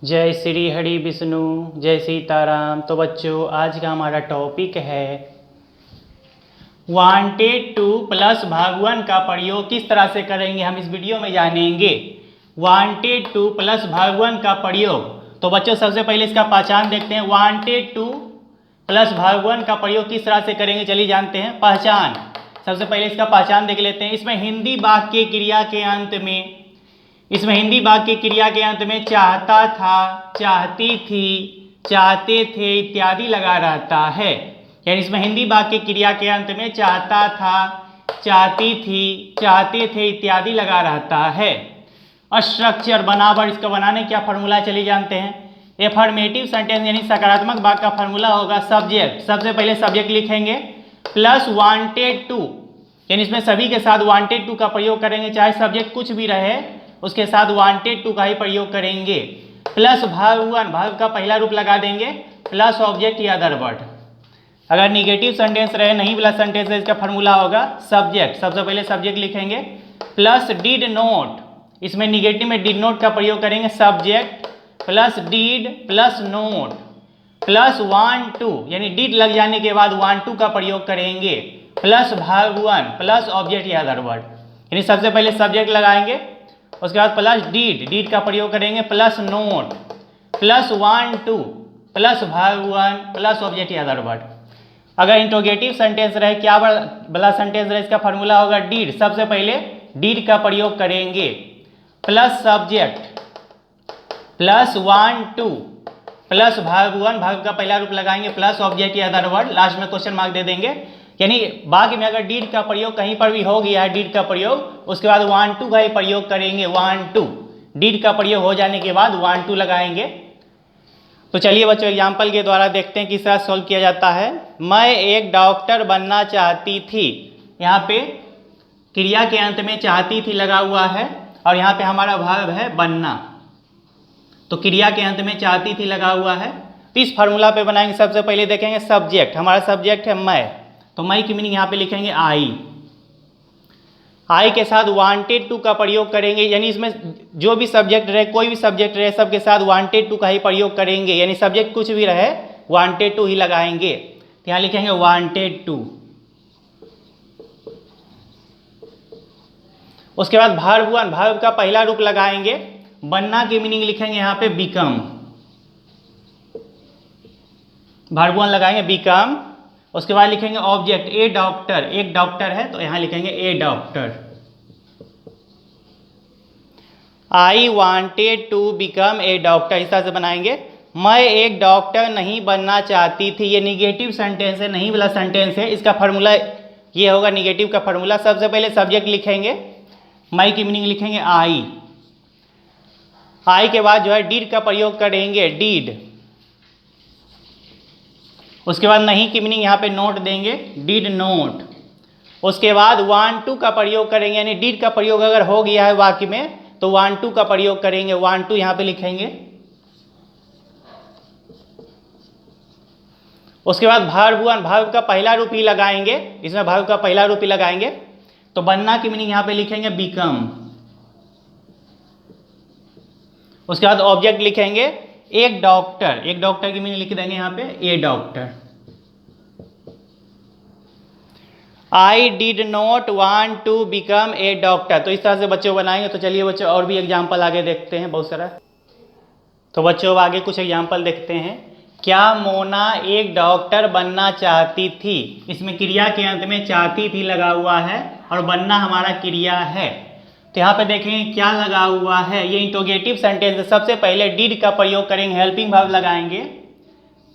जय श्री हरि विष्णु, जय सीताराम। तो बच्चों, आज का हमारा टॉपिक है वांटेड टू प्लस भागवन का प्रयोग किस तरह से करेंगे, हम इस वीडियो में जानेंगे। वांटेड टू प्लस भागवन का प्रयोग। तो बच्चों, सबसे पहले इसका पहचान देखते हैं। वांटेड टू प्लस भागवन का प्रयोग किस तरह से करेंगे, चलिए जानते हैं। पहचान, सबसे पहले इसका पहचान देख लेते हैं। इसमें हिंदी वाक्य क्रिया के अंत में चाहता था, चाहती थी, चाहते थे इत्यादि लगा रहता है। यानी इसमें हिंदी वाक्य क्रिया के अंत में चाहता था, चाहती थी, चाहते थे इत्यादि लगा रहता है। स्ट्रक्चर, बनावट, इसका बनाने क्या फॉर्मूला चलिए जानते हैं। एफर्मेटिव सेंटेंस यानी सकारात्मक वाक्य का फॉर्मूला होगा सब्जेक्ट। सबसे पहले सब्जेक्ट लिखेंगे प्लस वांटेड टू, यानी इसमें सभी के साथ वांटेड टू का प्रयोग करेंगे, चाहे सब्जेक्ट कुछ भी रहे उसके साथ वांटेड टू का ही प्रयोग करेंगे। प्लस भागवन, भाग का पहला रूप लगा देंगे, प्लस ऑब्जेक्ट या अदर वर्ड। अगर निगेटिव सेंटेंस रहे, नहीं वाला सेंटेंस है, इसका फॉर्मूला होगा सब्जेक्ट। सबसे पहले सब्जेक्ट लिखेंगे प्लस डिड नोट, इसमें निगेटिव में डिड नोट का प्रयोग करेंगे, subject plus did plus not plus want to, यानी डिड लग जाने के बाद वांट टू का प्रयोग करेंगे, प्लस भागवन प्लस ऑब्जेक्ट या अदर वर्ड। यानी सबसे पहले सब्जेक्ट लगाएंगे, उसके बाद प्लस डिड का प्रयोग करेंगे, plus not plus want to plus भागवन प्लस ऑब्जेक्ट या अदर वर्ड। अगर इंट्रोगेटिव सेंटेंस रहे, क्या वाला सेंटेंस रहे, इसका फॉर्मूला होगा डिड। सबसे पहले डिड का प्रयोग करेंगे, plus subject plus want to plus भागवन, भाग का पहला रूप लगाएंगे, प्लस ऑब्जेक्ट या अदर वर्ड, लास्ट में क्वेश्चन मार्क दे देंगे। यानी बाकी में अगर डिड का प्रयोग कहीं पर भी हो गया है, डिड का प्रयोग, उसके बाद वांट टू का ही प्रयोग करेंगे, वांट टू। डिड का प्रयोग हो जाने के बाद वांट टू लगाएंगे। तो चलिए बच्चों, एग्जाम्पल के द्वारा देखते हैं किस तरह सॉल्व किया जाता है। मैं एक डॉक्टर बनना चाहती थी, यहाँ पे क्रिया के अंत में चाहती थी लगा हुआ है, और यहाँ पे हमारा वर्ब है बनना, तो क्रिया के अंत में चाहती थी लगा हुआ है। तो इस फार्मूला पे बनाएंगे। सबसे पहले देखेंगे सब्जेक्ट, हमारा सब्जेक्ट है मैं, तो मैं की मीनिंग यहाँ पे लिखेंगे आई के साथ वांटेड टू का प्रयोग करेंगे, यानी इसमें जो भी सब्जेक्ट रहे, कोई भी सब्जेक्ट रहे, सबके साथ वांटेड टू का ही प्रयोग करेंगे, यानी सब्जेक्ट कुछ भी रहे वांटेड टू ही लगाएंगे। तो यहाँ लिखेंगे वांटेड टू। उसके बाद भार्ब, भार्ब का पहला रूप लगाएंगे, बनना की मीनिंग लिखेंगे यहाँ पे बिकम, वर्ब वन लगाएंगे बिकम। उसके बाद लिखेंगे ऑब्जेक्ट ए डॉक्टर, एक डॉक्टर है तो यहाँ लिखेंगे a doctor. I wanted to become a doctor, इस तरह से बनाएंगे। मैं एक डॉक्टर नहीं बनना चाहती थी, ये निगेटिव सेंटेंस है, नहीं वाला सेंटेंस है, इसका फार्मूला ये होगा निगेटिव का फार्मूला। सबसे पहले सब्जेक्ट लिखेंगे, मैं की मीनिंग लिखेंगे आई के बाद जो है डिड का प्रयोग करेंगे, डिड। उसके बाद नहीं की मीनिंग यहाँ पे नोट देंगे, डिड नोट। उसके बाद वांट टू का प्रयोग करेंगे, यानी डिड का प्रयोग अगर हो गया है वाक्य में तो वांट टू का प्रयोग करेंगे, वांट टू यहाँ पे लिखेंगे। उसके बाद वर्ब वन, वर्ब का पहला रूप ही लगाएंगे, इसमें वर्ब का पहला रूप ही लगाएंगे, तो बनना की मीनिंग यहाँ पे लिखेंगे बिकम। उसके बाद ऑब्जेक्ट लिखेंगे एक डॉक्टर, एक डॉक्टर की मीनिंग लिख देंगे यहाँ पे a doctor. I did not want to become a doctor. तो इस तरह से बच्चों बनाएंगे। तो चलिए बच्चों, और भी एग्जाम्पल आगे देखते हैं बहुत सारा। तो बच्चों आगे कुछ एग्जाम्पल देखते हैं। क्या मोना एक डॉक्टर बनना चाहती थी, इसमें क्रिया के अंत में चाहती थी लगा हुआ है, और बनना हमारा क्रिया है। तो यहाँ पे देखेंगे क्या लगा हुआ है, ये इंट्रोगेटिव सेंटेंस है। सबसे पहले डिड का प्रयोग करेंगे, हेल्पिंग वर्ब लगाएंगे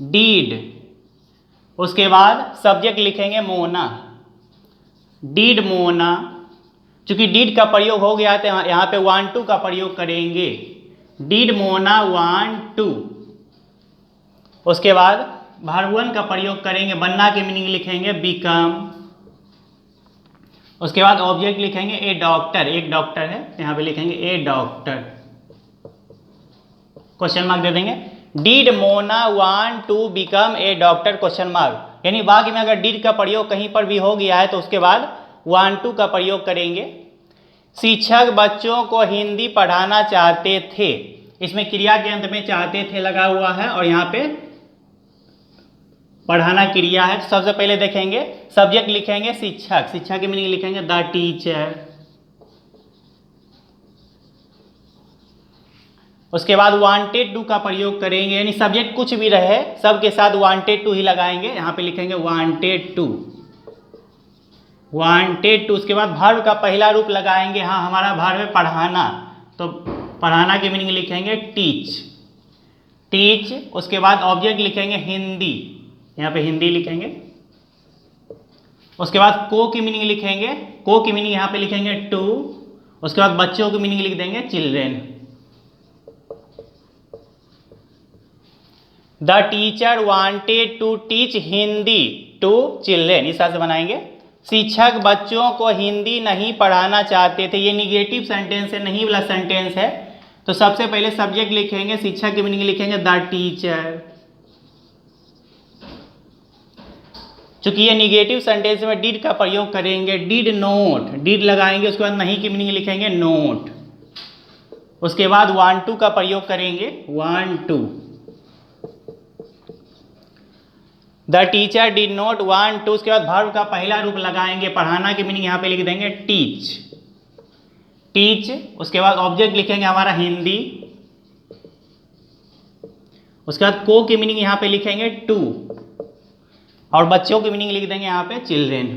डिड। उसके बाद सब्जेक्ट लिखेंगे मोना, डिड मोना। चूंकि डिड का प्रयोग हो गया तो यहाँ पे वांट टू का प्रयोग करेंगे, डिड मोना वांट टू। उसके बाद वर्ब वन का प्रयोग करेंगे, बनना की मीनिंग लिखेंगे बिकम। उसके बाद ऑब्जेक्ट लिखेंगे ए डॉक्टर, एक डॉक्टर है, यहाँ पे लिखेंगे ए डॉक्टर, क्वेश्चन मार्क दे देंगे। Did Mona want to become a doctor, question mark. यानी वाक्य में अगर डिड का प्रयोग कहीं पर भी हो गया है तो उसके बाद वांट टू का प्रयोग करेंगे। शिक्षक बच्चों को हिंदी पढ़ाना चाहते थे, इसमें क्रिया के अंत में चाहते थे लगा हुआ है और यहाँ पे पढ़ाना क्रिया है। तो सबसे पहले देखेंगे सब्जेक्ट लिखेंगे शिक्षक, शिक्षक की मीनिंग लिखेंगे द टीचर। उसके बाद वांटेड टू का प्रयोग करेंगे, यानी सब्जेक्ट कुछ भी रहे सबके साथ वांटेड टू ही लगाएंगे। यहाँ पे लिखेंगे वांटेड टू, वांटेड टू। उसके बाद वर्ब का पहला रूप लगाएंगे, हाँ हमारा वर्ब है पढ़ाना, तो पढ़ाना की मीनिंग लिखेंगे टीच, टीच। उसके बाद ऑब्जेक्ट लिखेंगे हिंदी, यहाँ पे हिंदी लिखेंगे। उसके बाद को की मीनिंग लिखेंगे, को की मीनिंग यहाँ पे लिखेंगे टू। उसके बाद बच्चों की मीनिंग लिख देंगे children. The teacher wanted to teach Hindi to children, इस तरह से बनाएंगे। शिक्षक बच्चों को हिंदी नहीं पढ़ाना चाहते थे, ये निगेटिव सेंटेंस है, नहीं वाला सेंटेंस है। तो सबसे पहले सब्जेक्ट लिखेंगे, शिक्षक की मीनिंग लिखेंगे द टीचर। चूंकि ये निगेटिव सेंटेंस में डिड का प्रयोग करेंगे, डिड नोट, डिड लगाएंगे। उसके बाद नहीं की मीनिंग लिखेंगे नोट। उसके बाद वांट टू का प्रयोग करेंगे, want to. The teacher did not want to. उसके बाद वर्ब का पहला रूप लगाएंगे, पढ़ाना की मीनिंग यहाँ पे लिख देंगे टीच, टीच। उसके बाद ऑब्जेक्ट लिखेंगे हमारा हिंदी। उसके बाद को की मीनिंग यहाँ पे लिखेंगे टू और बच्चों की मीनिंग लिख देंगे यहाँ पे children.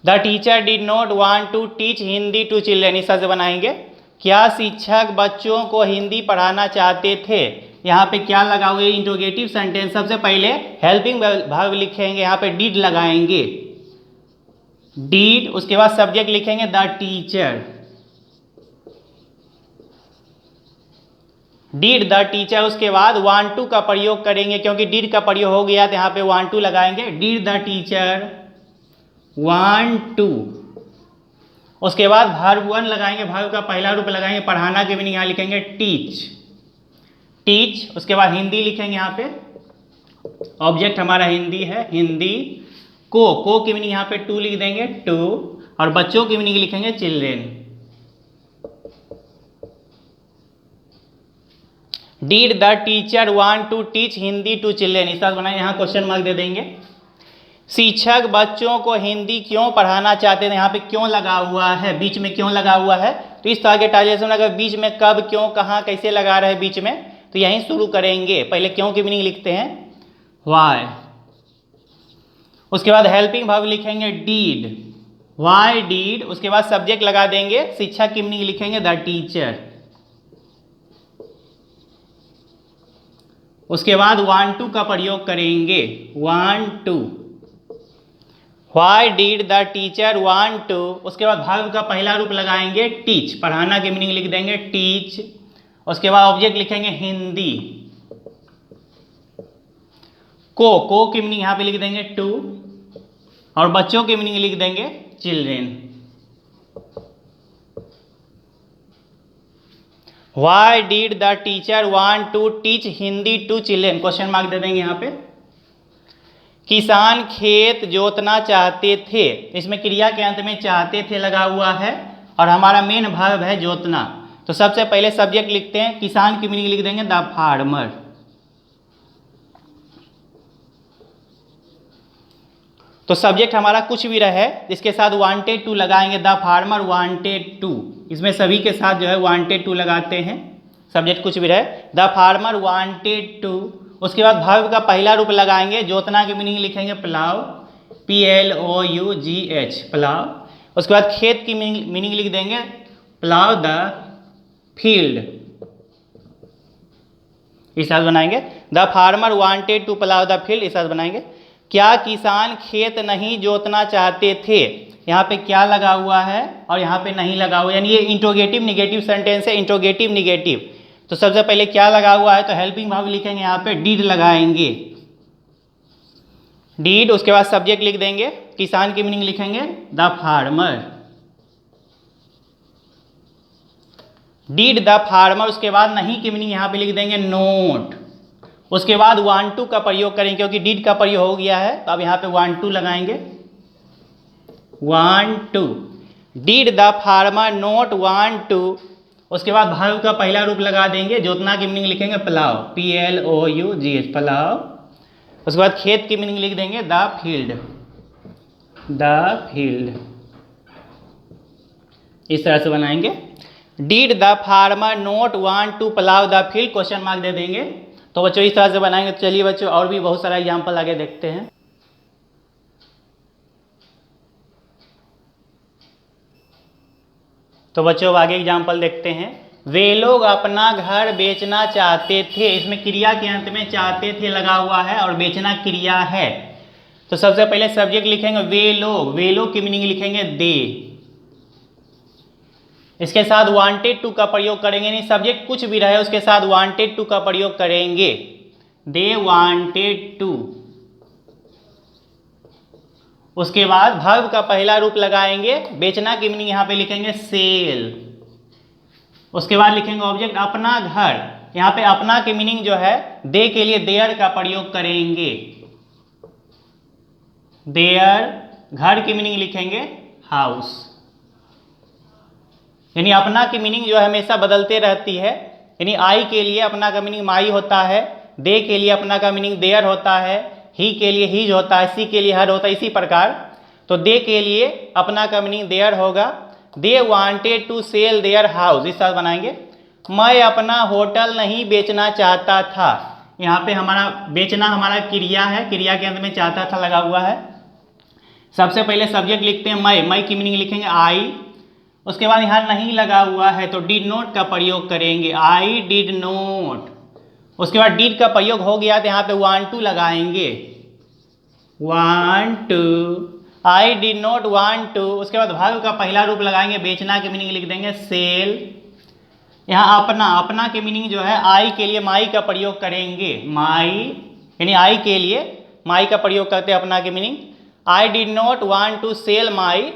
The teacher did not want to teach Hindi to children, इस तरह से बनाएंगे। क्या शिक्षक बच्चों को हिंदी पढ़ाना चाहते थे, यहाँ पे क्या लगा हुआ है इंट्रोगेटिव सेंटेंस। सबसे पहले हेल्पिंग वर्ब लिखेंगे, यहाँ पे डिड लगाएंगे, डिड। उसके बाद सब्जेक्ट लिखेंगे the teacher, did the teacher. उसके बाद वांट टू का प्रयोग करेंगे, क्योंकि डिड का प्रयोग हो गया तो यहाँ पे वांट टू लगाएंगे, did the teacher want to. उसके बाद वर्ब वन लगाएंगे, वर्ब का पहला रूप लगाएंगे, पढ़ाना के मीनिंग यहाँ लिखेंगे टीच, टीच। उसके बाद हिंदी लिखेंगे, यहाँ पे ऑब्जेक्ट हमारा हिंदी है, हिंदी। को की मीनिंग यहाँ पे टू लिख देंगे, टू। और बच्चों की मीनिंग लिखेंगे children. Did the teacher want to teach Hindi to children, इस तरह बनाएंगे, यहाँ क्वेश्चन मार्क दे देंगे। शिक्षक बच्चों को हिंदी क्यों पढ़ाना चाहते थे, यहाँ पे क्यों लगा हुआ है, बीच में क्यों लगा हुआ है। तो इस तरह के ट्रांसलेशन अगर बीच में कब, क्यों, कहाँ, कैसे लगा रहे हैं बीच में, तो यहीं शुरू करेंगे। पहले क्यों की मीनिंग लिखते हैं वाई। उसके बाद हेल्पिंग वर्ब लिखेंगे डीड, वाई डीड। उसके बाद सब्जेक्ट लगा देंगे, शिक्षक की मीनिंग लिखेंगे द टीचर। उसके बाद वांट टू का प्रयोग करेंगे, want to, Why did the teacher want to। उसके बाद वर्ब का पहला रूप लगाएंगे टीच, पढ़ाना की मीनिंग लिख देंगे टीच। उसके बाद ऑब्जेक्ट लिखेंगे हिंदी। को की मीनिंग यहाँ पे लिख देंगे टू और बच्चों की मीनिंग लिख देंगे children. Why did the teacher want to teach Hindi to children, question mark दे देंगे यहाँ पे। किसान खेत जोतना चाहते थे, इसमें क्रिया के अंत में चाहते थे लगा हुआ है और हमारा मेन वर्ब है जोतना। तो सबसे पहले सब्जेक्ट लिखते हैं, किसान की मीनिंग लिख देंगे द फार्मर। तो सब्जेक्ट हमारा कुछ भी रहे, इसके साथ वांटेड टू लगाएंगे, द फार्मर वांटेड टू। इसमें सभी के साथ जो है वांटेड टू लगाते हैं, सब्जेक्ट कुछ भी रहे, द फार्मर वांटेड टू। उसके बाद वर्ब का पहला रूप लगाएंगे, जोतना की मीनिंग लिखेंगे प्लाव, PLOUGH, प्लाव। उसके बाद खेत की मीनिंग लिख देंगे प्लाव द फील्ड, इस तरह बनाएंगे। The farmer wanted to plough the field, इस तरह बनाएंगे। क्या किसान खेत नहीं जोतना चाहते थे, यहाँ पे क्या लगा हुआ है और यहाँ पे नहीं लगा हुआ, यानी ये इंट्रोगेटिव निगेटिव सेंटेंस है, इंट्रोगेटिव निगेटिव। तो सबसे पहले क्या लगा हुआ है, तो हेल्पिंग वर्ब लिखेंगे, यहाँ पे डीड लगाएंगे, डीड। उसके बाद सब्जेक्ट लिख देंगे, किसान की मीनिंग लिखेंगे the farmer, did the farmer. उसके बाद नहीं की मीनिंग यहाँ पे लिख देंगे नोट। उसके बाद वांट टू का प्रयोग करेंगे, क्योंकि डीड का प्रयोग हो गया है, तो अब यहाँ पे वांट टू लगाएंगे, want to. Did the farmer not want to, उसके बाद वर्ब का पहला रूप लगा देंगे, जोतना की मीनिंग लिखेंगे प्लाव, PLOUGH प्लाव। उसके बाद खेत की मीनिंग लिख देंगे द फील्ड, द फील्ड। इस तरह से बनाएंगे। Did the farmer not want to plough the field, question mark दे देंगे। तो बच्चों इस तरह से बनाएंगे। चलिए बच्चों और भी बहुत सारा एग्जाम्पल आगे देखते हैं। तो बच्चों आगे एग्जाम्पल देखते हैं। वे लोग अपना घर बेचना चाहते थे, इसमें क्रिया के अंत में चाहते थे लगा हुआ है और बेचना क्रिया है। तो सबसे पहले सब्जेक्ट लिखेंगे वे लोग, वे लोग की मीनिंग लिखेंगे दे। इसके साथ वांटेड टू का प्रयोग करेंगे, नहीं सब्जेक्ट कुछ भी रहे उसके साथ वांटेड टू का प्रयोग करेंगे, दे वांटेड टू। उसके बाद वर्ब का पहला रूप लगाएंगे, बेचना की मीनिंग यहां पे लिखेंगे सेल। उसके बाद लिखेंगे ऑब्जेक्ट अपना घर, यहां पे अपना की मीनिंग जो है दे के लिए देयर का प्रयोग करेंगे, देयर। घर की मीनिंग लिखेंगे हाउस। यानी अपना की मीनिंग जो है हमेशा बदलते रहती है। यानी आई के लिए अपना का मीनिंग माई होता है, दे के लिए अपना का मीनिंग देयर होता है, ही के लिए हीज होता है, सी के लिए हर होता है। इसी प्रकार तो दे के लिए अपना का मीनिंग देयर होगा, they wanted to sell their house. इस तरह बनाएंगे। मैं अपना होटल नहीं बेचना चाहता था, यहाँ पे हमारा बेचना हमारा क्रिया है, क्रिया के अंत में चाहता था लगा हुआ है। सबसे पहले सब्जेक्ट लिखते हैं मैं की मीनिंग लिखेंगे आई। उसके बाद यहाँ नहीं लगा हुआ है तो डिड नॉट का प्रयोग करेंगे, आई डिड नॉट। उसके बाद डिड का प्रयोग हो गया तो यहाँ पे वांट टू लगाएंगे, want to, I did not want to. उसके बाद वर्ब का पहला रूप लगाएंगे, बेचना की मीनिंग लिख देंगे सेल। यहाँ अपना, अपना की मीनिंग जो है आई के लिए माई का प्रयोग करेंगे, माई। यानी आई के लिए माई का प्रयोग करते हैं अपना की meaning, I did not want to sell my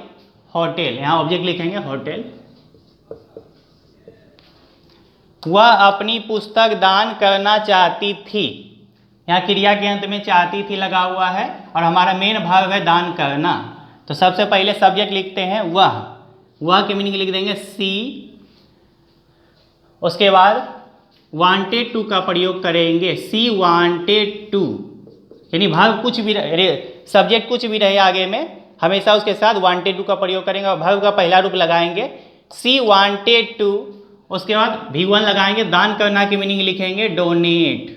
hotel. यहाँ ऑब्जेक्ट लिखेंगे होटल। वह अपनी पुस्तक दान करना चाहती थी, यहाँ क्रिया के अंत में चाहती थी लगा हुआ है और हमारा मेन भाव है दान करना। तो सबसे पहले सब्जेक्ट लिखते हैं वह की मीनिंग लिख देंगे सी। उसके बाद वांटेड टू का प्रयोग करेंगे, सी वांटेड टू। यानी भाव कुछ भी सब्जेक्ट कुछ भी रहे आगे में हमेशा उसके साथ वांटेड टू का प्रयोग करेंगे और भाव का पहला रूप लगाएंगे, सी वांटेड टू। उसके बाद V1 लगाएंगे, दान करना की मीनिंग लिखेंगे डोनेट,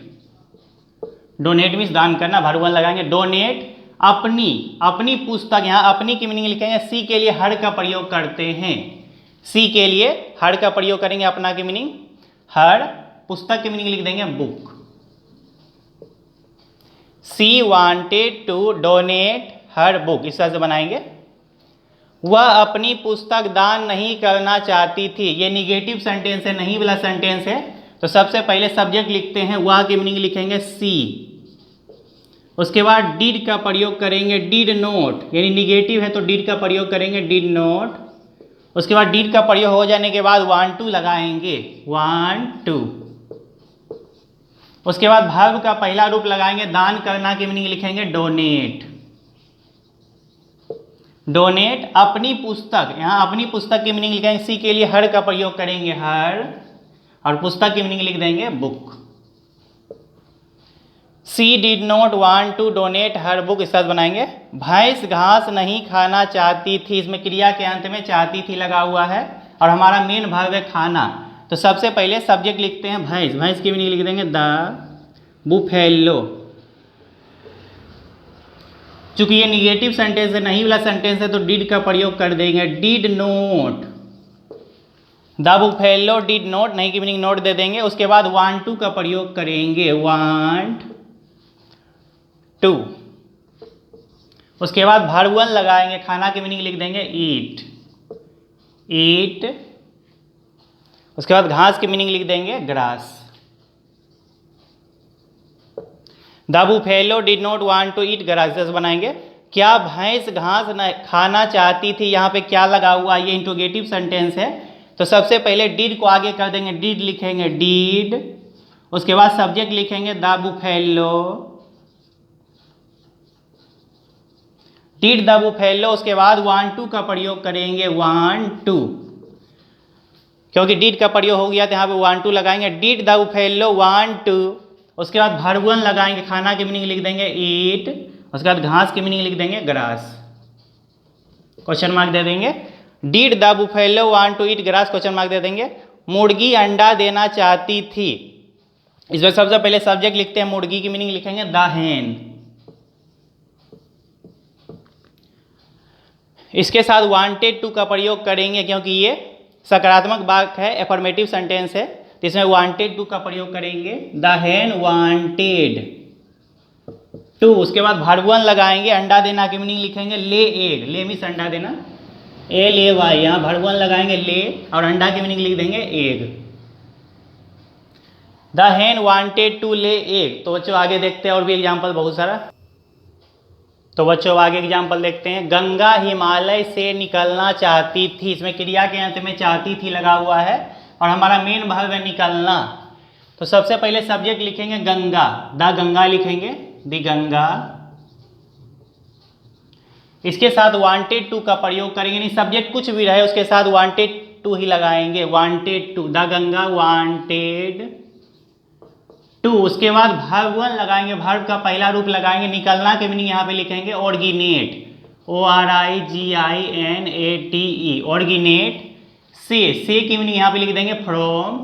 डोनेट मीन्स दान करना, वर्ब 1 लगाएंगे डोनेट अपनी, अपनी पुस्तक। यहाँ अपनी की मीनिंग लिखेंगे, सी के लिए हर का प्रयोग करते हैं, सी के लिए हर का प्रयोग करेंगे, अपना की मीनिंग हर, पुस्तक की मीनिंग लिख देंगे book. She wanted to donate her book, इस तरह से बनाएंगे। वह अपनी पुस्तक दान नहीं करना चाहती थी, ये निगेटिव सेंटेंस है, नहीं वाला सेंटेंस है। तो सबसे पहले सब्जेक्ट लिखते हैं, वह की मीनिंग लिखेंगे सी। उसके बाद डिड का प्रयोग करेंगे, डिड नॉट, यानी निगेटिव है तो डिड का प्रयोग करेंगे, डिड नॉट। उसके बाद डिड का प्रयोग हो जाने के बाद वांट टू लगाएंगे, वांट टू। उसके बाद वर्ब का पहला रूप लगाएंगे, दान करना की मीनिंग लिखेंगे डोनेट, डोनेट अपनी पुस्तक। यहाँ अपनी पुस्तक की मीनिंग लिखेंगे, सी के लिए हर का प्रयोग करेंगे हर, और पुस्तक की मीनिंग लिख देंगे book. She did not want to donate her book, इस तरह बनाएंगे। भैंस घास नहीं खाना चाहती थी, इसमें क्रिया के अंत में चाहती थी लगा हुआ है और हमारा मेन भाव है खाना। तो सबसे पहले सब्जेक्ट लिखते हैं भैंस, भैंस की मीनिंग लिख देंगे द बुफेलो। चूंकि ये निगेटिव सेंटेंस है, नहीं वाला सेंटेंस है, तो डिड का प्रयोग कर देंगे, did note. The buffalo did note, नहीं की मीनिंग नोट दे देंगे। उसके बाद वांट टू का प्रयोग करेंगे, वांट टू। उसके बाद वर्ब 1 लगाएंगे, खाना की मीनिंग लिख देंगे ईट, ईट। उसके बाद घास की मीनिंग लिख देंगे grass. The buffalo did not want to eat grass बनाएंगे। क्या भैंस घास न खाना चाहती थी, यहाँ पे क्या लगा हुआ, ये इंट्रोगेटिव सेंटेंस है। तो सबसे पहले डिड को आगे कर देंगे, डिड लिखेंगे डिड। उसके बाद सब्जेक्ट लिखेंगे the buffalo did the buffalo, उसके बाद वांट टू का प्रयोग करेंगे, वांट टू, क्योंकि डिड का प्रयोग हो गया तो यहाँ पे वांट टू लगाएंगे, did the buffalo want to. उसके बाद वर्ब वन लगाएंगे, खाना की मीनिंग लिख देंगे ईट, उसके बाद घास की मीनिंग लिख देंगे ग्रास, क्वेश्चन मार्क दे देंगे। Did the buffalo want to eat grass, question mark दे देंगे। मुर्गी अंडा देना चाहती थी, इसमें सबसे पहले सब्जेक्ट लिखते हैं, मुर्गी की मीनिंग लिखेंगे द hen। इसके साथ वांटेड टू का प्रयोग करेंगे, क्योंकि ये सकारात्मक वाक्य है, एफर्मेटिव सेंटेंस है, तो इसमें वांटेड टू का प्रयोग करेंगे, द hen वांटेड टू। उसके बाद वर्ब वन लगाएंगे, अंडा देना की मीनिंग लिखेंगे ले एग, ले मीन्स अंडा देना, LAY, यहाँ वर्ब वन लगाएंगे ले, और अंडा की मीनिंग लिख देंगे egg. The hen wanted to lay egg. तो बच्चों आगे देखते हैं और भी एग्जाम्पल बहुत सारा। तो बच्चों आगे एग्जाम्पल देखते हैं। गंगा हिमालय से निकलना चाहती थी, इसमें क्रिया के अंत में चाहती थी लगा हुआ है, और हमारा मेन वर्ब है निकलना। तो सबसे पहले सब्जेक्ट लिखेंगे गंगा, द गंगा लिखेंगे, द गंगा। इसके साथ वांटेड टू का प्रयोग करेंगे, नहीं सब्जेक्ट कुछ भी रहे उसके साथ वांटेड टू ही लगाएंगे, wanted to, the Ganga wanted to. उसके बाद वर्ब वन लगाएंगे, वर्ब का पहला रूप लगाएंगे, निकलना के मीनिंग यहाँ पे लिखेंगे ऑर्गिनेट, ORIGINATE, ऑर्गिनेट से की मीनिंग यहाँ पे लिख देंगे फ्रॉम,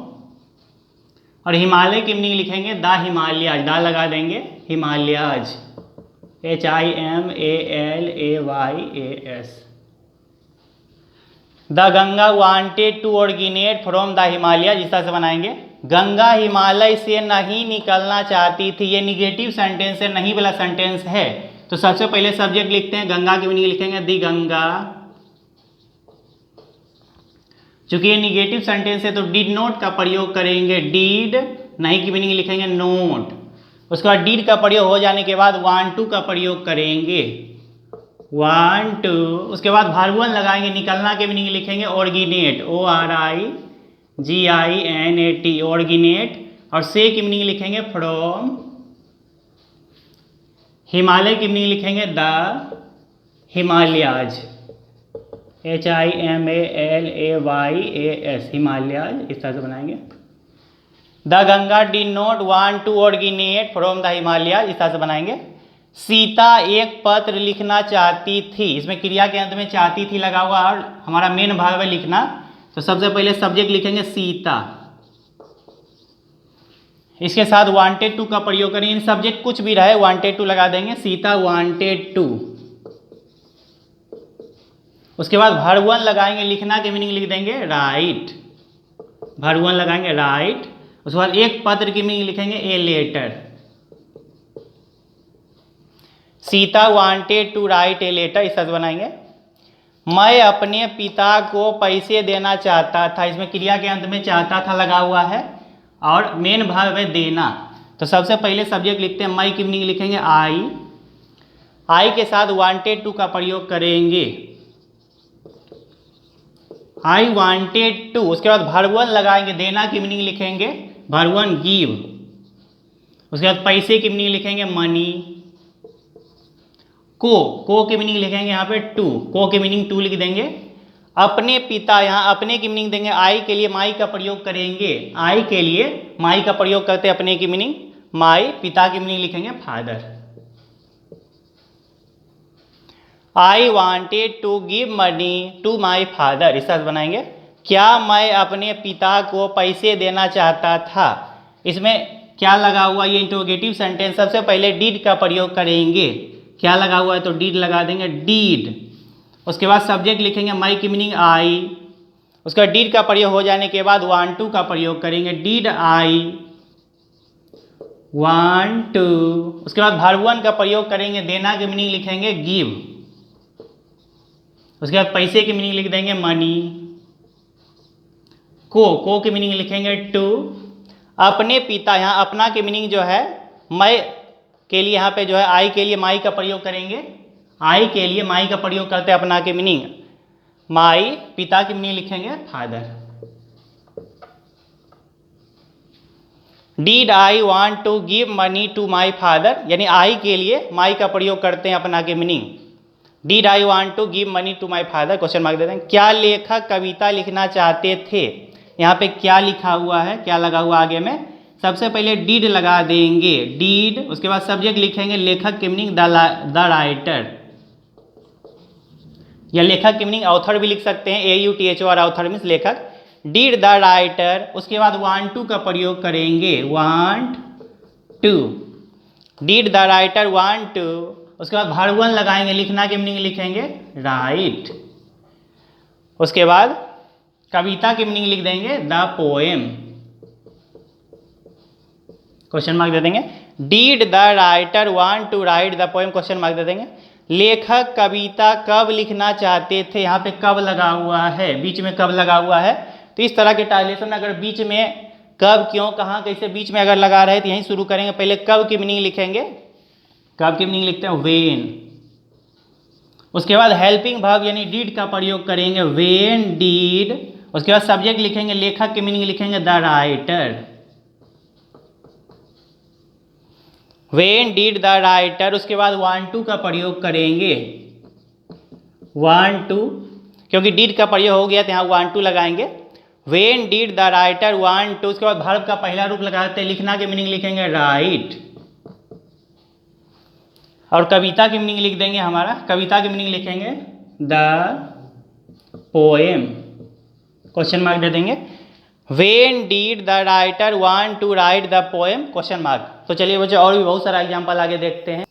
और हिमालय की मीनिंग लिखेंगे द हिमालयाज, द लगा देंगे Himalayas, HIMALAYAS। The Ganga wanted to originate from the Himalayas, इस तरह से बनाएंगे। गंगा हिमालय से नहीं निकलना चाहती थी, ये निगेटिव सेंटेंस है, नहीं वाला सेंटेंस है, तो सबसे पहले सब्जेक्ट लिखते हैं, गंगा की मीनिंग लिखेंगे दी गंगा। चूंकि ये निगेटिव सेंटेंस है तो डिड नॉट का प्रयोग करेंगे, डिड नहीं की मीनिंग लिखेंगे नोट। उसके बाद डिड का प्रयोग हो जाने के बाद वांट टू का प्रयोग करेंगे, वांट टू। उसके बाद वर्ब वन लगाएंगे, निकलना के मीनिंग लिखेंगे ऑर्गिनेट, ORIGINAT, ऑर्गिनेट, और से की मीनिंग लिखेंगे फ्रॉम, हिमालय की मीनिंग लिखेंगे द हिमालयाज, HIMALAYAS, हिमालयाज, इस तरह से बनाएंगे। The Ganga did not want to originate from the Himalayas, इस तरह से बनाएंगे। सीता एक पत्र लिखना चाहती थी, इसमें क्रिया के अंत में चाहती थी लगा हुआ, और हमारा मेन भाग है लिखना, तो सबसे पहले सब्जेक्ट लिखेंगे सीता। इसके साथ वांटेड टू का प्रयोग करेंगे, सब्जेक्ट कुछ भी रहे वांटेड टू लगा देंगे, सीता वांटेड टू। उसके बाद वर्ब वन लगाएंगे, लिखना के मीनिंग लिख देंगे राइट, वर्ब वन लगाएंगे राइट। उसके बाद एक पत्र की मीनिंग लिखेंगे a letter, Sita wanted to write a letter, इस तरह से बनाएंगे। मैं अपने पिता को पैसे देना चाहता था, इसमें क्रिया के अंत में चाहता था लगा हुआ है, और मेन भाव है देना, तो सबसे पहले सब्जेक्ट लिखते हैं, मैं की मीनिंग लिखेंगे आई के साथ वांटेड टू का प्रयोग करेंगे, आई वांटेड टू। उसके बाद वर्ब वन लगाएंगे, देना की मीनिंग लिखेंगे वर्ब वन गिव। उसके बाद पैसे की मीनिंग लिखेंगे मनी, को की मीनिंग लिखेंगे यहाँ पे टू, को की मीनिंग टू लिख देंगे। अपने पिता, यहाँ अपने की मीनिंग देंगे, आई के लिए माई का प्रयोग करेंगे, आई के लिए माई का प्रयोग करते हैं, अपने की मीनिंग माई, पिता की मीनिंग लिखेंगे father. I wanted to give money to my father, इस तरह बनाएंगे। क्या मैं अपने पिता को पैसे देना चाहता था, इसमें क्या लगा हुआ, ये इंटरोगेटिव सेंटेंस, सबसे पहले डिड का प्रयोग करेंगे, क्या लगा हुआ है तो डिड लगा देंगे डिड। उसके बाद सब्जेक्ट लिखेंगे, माई की मीनिंग आई। उसका डिड का प्रयोग हो जाने के बाद वांट टू का प्रयोग करेंगे, डिड आई वांट टू। उसके बाद वर्ब वन का प्रयोग करेंगे, देना की मीनिंग लिखेंगे गिव। उसके बाद पैसे की मीनिंग लिख देंगे मनी, को की मीनिंग लिखेंगे टू। अपने पिता, यहाँ अपना की मीनिंग जो है मैं के लिए, यहाँ पे जो है आई के लिए माई का प्रयोग करेंगे, आई के लिए माई का प्रयोग करते हैं, अपना की मीनिंग माई, पिता की मीनिंग लिखेंगे father. Did I want to give money to my father, यानी आई के लिए माई का प्रयोग करते हैं, अपना की meaning did I want to give money to my father, question mark देते हैं। क्या लेखक कविता लिखना चाहते थे, यहाँ पे क्या लिखा हुआ है, क्या लगा हुआ आगे में, सबसे पहले डिड लगा देंगे, डिड, उसके बाद सब्जेक्ट लिखेंगे लेखक की मीनिंग द राइटर, या लेखक की मीनिंग ऑथर भी लिख सकते हैं, AUTHOR, ऑथर मीन्स लेखक। डिड द राइटर, उसके बाद वांट टू का प्रयोग करेंगे, want to, did the writer want to, उसके बाद वर्ब 1 लगाएंगे, लिखना की मीनिंग लिखेंगे राइट, उसके बाद कविता की मीनिंग लिख देंगे द पोएम, क्वेश्चन मार्क दे देंगे। Did the writer want to write the poem, question mark दे देंगे। लेखक कविता कब लिखना चाहते थे, यहाँ पे कब लगा हुआ है, बीच में कब लगा हुआ है, तो इस तरह के ट्रांसलेशन अगर बीच में कब, क्यों, कहाँ, कैसे बीच में अगर लगा रहे तो यहीं शुरू करेंगे, पहले कब की मीनिंग लिखेंगे, कब की मीनिंग लिखते हैं वेन, उसके बाद हेल्पिंग वर्ब यानी डिड का प्रयोग करेंगे वेन डिड, उसके बाद सब्जेक्ट लिखेंगे, लेखक की मीनिंग लिखेंगे the writer, when did the writer, उसके बाद वांट टू का प्रयोग करेंगे, वांट टू, क्योंकि डिड का प्रयोग हो गया तो यहाँ वांट टू लगाएंगे, when did the writer want to, उसके बाद वर्ब का पहला रूप लगाते हैं, लिखना की मीनिंग लिखेंगे राइट, और कविता की मीनिंग लिख देंगे, हमारा कविता की मीनिंग लिखेंगे द पोएम, क्वेश्चन मार्क दे देंगे। When did the writer want to write the poem, question mark. तो चलिए बच्चों और भी बहुत सारा एग्जाम्पल आगे देखते हैं।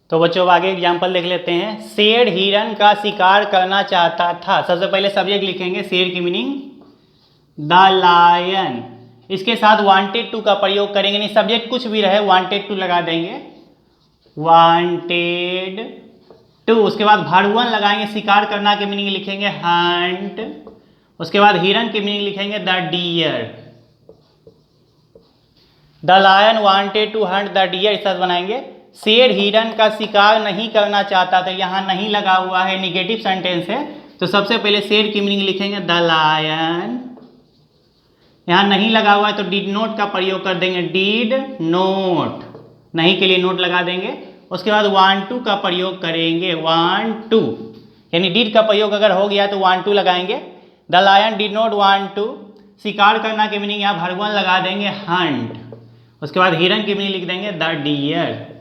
तो बच्चों आगे एग्जाम्पल देख लेते हैं। शेर हिरन का शिकार करना चाहता था, सबसे पहले सब्जेक्ट लिखेंगे शेर की मीनिंग द लायन, इसके साथ वांटेड टू का प्रयोग करेंगे, नहीं सब्जेक्ट कुछ भी रहे वांटेड टू लगा देंगे, वांटेड टू, उसके बाद वर्ब 1 लगाएंगे, शिकार करना की मीनिंग लिखेंगे हंट, उसके बाद हिरन की मीनिंग लिखेंगे the deer, the lion wanted to hunt the deer, इस तरह बनाएंगे। शेर हिरन का शिकार नहीं करना चाहता था, यहाँ नहीं लगा हुआ है, निगेटिव सेंटेंस है, तो सबसे पहले शेर की मीनिंग लिखेंगे द लायन, यहाँ नहीं लगा हुआ है तो डिड नोट का प्रयोग कर देंगे, डिड नोट, नहीं के लिए नोट लगा देंगे, उसके बाद वांट टू का प्रयोग करेंगे, वांट टू, यानी डिड का प्रयोग अगर हो गया तो वांट टू लगाएंगे, the lion did not want to, शिकार करना की मीनिंग यहाँ वर्ब 1 लगा देंगे हंट, उसके बाद हिरन की मीनिंग लिख देंगे the deer,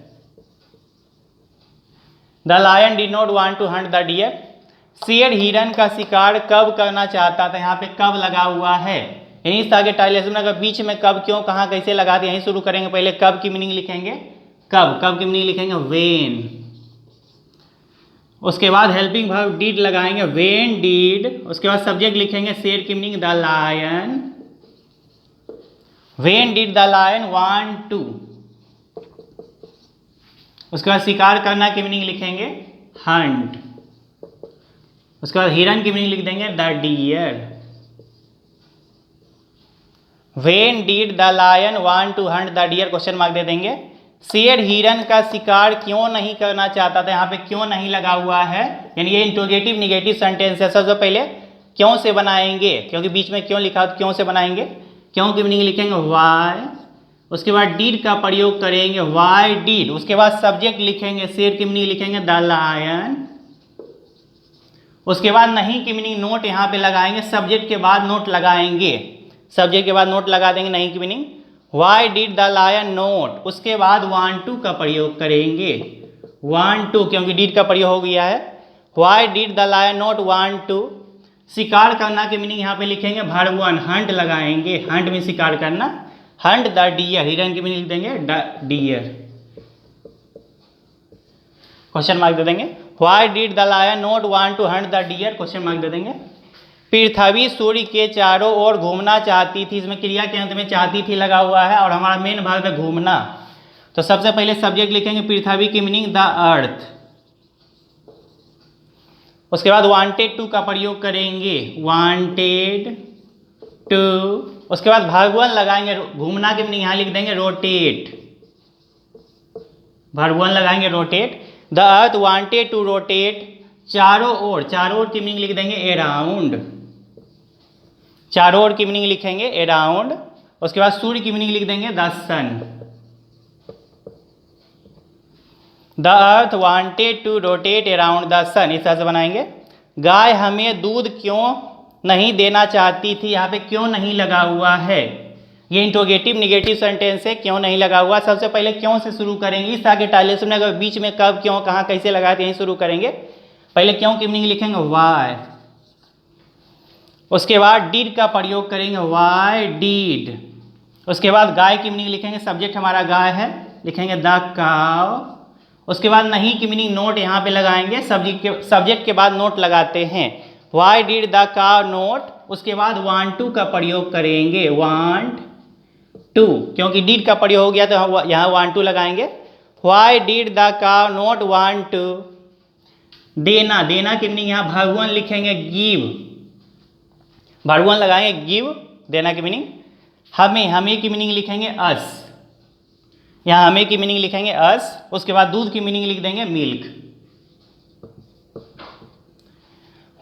the lion did not want to hunt the deer. शेर हिरन का शिकार कब करना चाहता था, यहाँ पे कब लगा हुआ है, यानी इस तरह के ट्रांसलेशन अगर बीच में कब, क्यों, कहाँ, कैसे लगाते यहीं शुरू करेंगे, पहले कब की मीनिंग लिखेंगे, कब, कब की मीनिंग लिखेंगे वेन, उसके बाद हेल्पिंग वर्ब डिड लगाएंगे वेन डिड, उसके बाद सब्जेक्ट लिखेंगे शेर की meaning the lion, when did the lion want to, उसके बाद शिकार करना की मीनिंग लिखेंगे हंट, उसके बाद हिरन की मीनिंग लिख देंगे the deer, when did the lion want to hunt the deer, question mark दे देंगे। शेर हिरन का शिकार क्यों नहीं करना चाहता था, यहाँ पे क्यों नहीं लगा हुआ है, यानी ये इंट्रोगेटिव निगेटिव सेंटेंस है, सबसे पहले क्यों से बनाएंगे, क्योंकि बीच में क्यों लिखा तो क्यों से बनाएंगे, क्यों की मीनिंग लिखेंगे वाई, उसके बाद डिड का प्रयोग करेंगे वाई डिड, उसके बाद सब्जेक्ट लिखेंगे शेर की मीनिंग लिखेंगे द लायन, उसके बाद नहीं की मीनिंग नोट यहाँ पे लगाएंगे, सब्जेक्ट के बाद नोट लगाएंगे, सब्जेक्ट के बाद नोट लगा देंगे नहीं की meaning, why did the lion not, उसके बाद वांट टू का प्रयोग करेंगे, वांट टू क्योंकि डिड का प्रयोग हो गया है, why did the lion not want to, शिकार करना की मीनिंग यहाँ पे लिखेंगे वर्ब 1 हंट लगाएंगे, हंट में शिकार करना, हंट द डियर, हिरन की मीनिंग लिख देंगे द डियर, क्वेश्चन मार्क दे देंगे। Why did the lion not want to hunt the deer, question mark दे देंगे। पृथ्वी सूर्य के चारों ओर घूमना चाहती थी, इसमें क्रिया के अंत में चाहती थी लगा हुआ है, और हमारा मेन भाग है घूमना, तो सबसे पहले सब्जेक्ट लिखेंगे पृथ्वी की मीनिंग द अर्थ, उसके बाद वांटेड टू का प्रयोग करेंगे, वांटेड टू, उसके बाद वर्ब 1 लगाएंगे, घूमना की मीनिंग यहाँ लिख देंगे रोटेट, वर्ब 1 लगाएंगे rotate, the earth wanted to rotate, चारों ओर, चारों ओर की मीनिंग लिख देंगे अराउंड, चारों ओर की मीनिंग लिखेंगे अराउंड, उसके बाद सूर्य की मीनिंग लिख देंगे the sun, the earth wanted to rotate around the sun, इस तरह से बनाएंगे। गाय हमें दूध क्यों नहीं देना चाहती थी, यहाँ पे क्यों नहीं लगा हुआ है, ये इंट्रोगेटिव निगेटिव सेंटेंस है, क्यों नहीं लगा हुआ। सबसे पहले क्यों से शुरू करेंगे, इस आगे टाइलेशन में अगर बीच में कब क्यों कहाँ कैसे लगाए तो यहीं शुरू करेंगे। पहले क्यों की मीनिंग लिखेंगे वाई, उसके बाद डीड का प्रयोग करेंगे वाई डीड, उसके बाद गाय की मीनिंग लिखेंगे, सब्जेक्ट हमारा गाय है, लिखेंगे द काव। उसके बाद नहीं की मीनिंग नोट यहाँ पे लगाएंगे, सब्जेक्ट के बाद नोट लगाते हैं, Y did the cow note. उसके बाद वांट टू का प्रयोग करेंगे, वांट टू, क्योंकि डीड का प्रयोग हो गया तो यहाँ वांट टू लगाएंगे। Y did the cow not want to. देना, देना की मीनिंग यहाँ भगवान लिखेंगे गिव, भगवान लगाएंगे गिव, देना की मीनिंग। हमें, हमें की मीनिंग लिखेंगे अस, यहाँ हमें की मीनिंग लिखेंगे अस। उसके बाद दूध की मीनिंग लिख देंगे milk.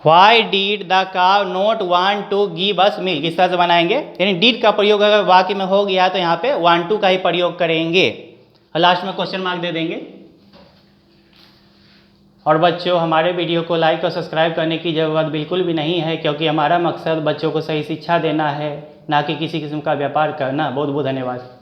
Why did the cow not want to give us milk, इस तरह से बनाएंगे। यानी डीड का प्रयोग अगर वाक्य में हो गया तो यहाँ पे वांट टू का ही प्रयोग करेंगे और लास्ट में क्वेश्चन मार्क दे देंगे। और बच्चों, हमारे वीडियो को लाइक और सब्सक्राइब करने की ज़रूरत बिल्कुल भी नहीं है, क्योंकि हमारा मकसद बच्चों को सही शिक्षा देना है, ना कि किसी किस्म का व्यापार करना। बहुत बहुत धन्यवाद।